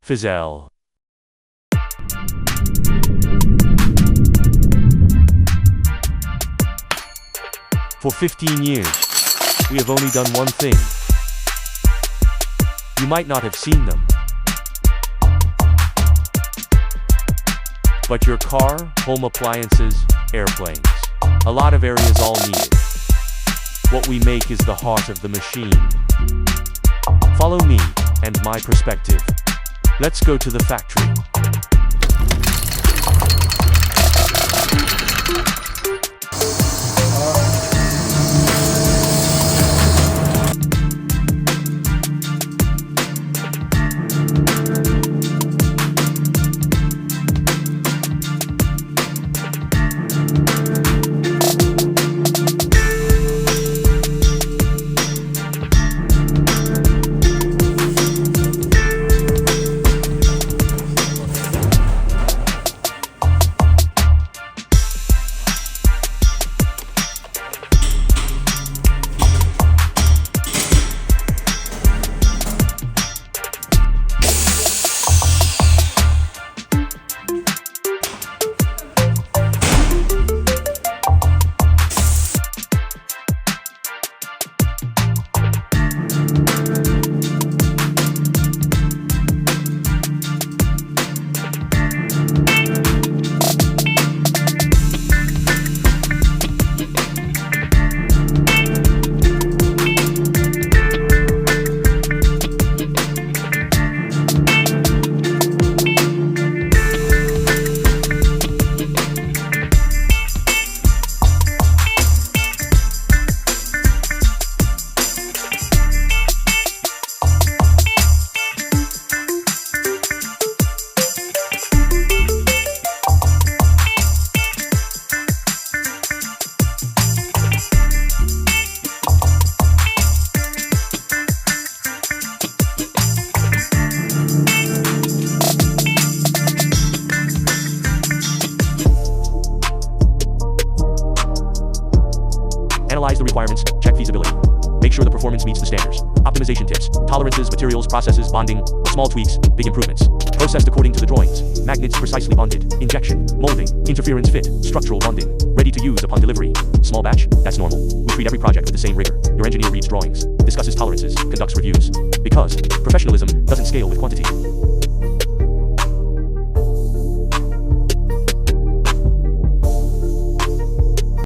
Faizeal. For 15 years, we have only done one thing. You might not have seen them, but your car, home appliances, airplanes, a lot of areas all needed. What we make is the heart of the machine. Follow me and my perspective. Let's go to the factory. Analyze the requirements, check feasibility. Make sure the performance meets the standards. Optimization tips, tolerances, materials, processes, bonding, small tweaks, big improvements. Processed according to the drawings. Magnets precisely bonded. Injection, molding, interference fit, structural bonding. Ready to use upon delivery. Small batch, that's normal. We treat every project with the same rigor. Your engineer reads drawings, discusses tolerances, conducts reviews. Because professionalism doesn't scale with quantity.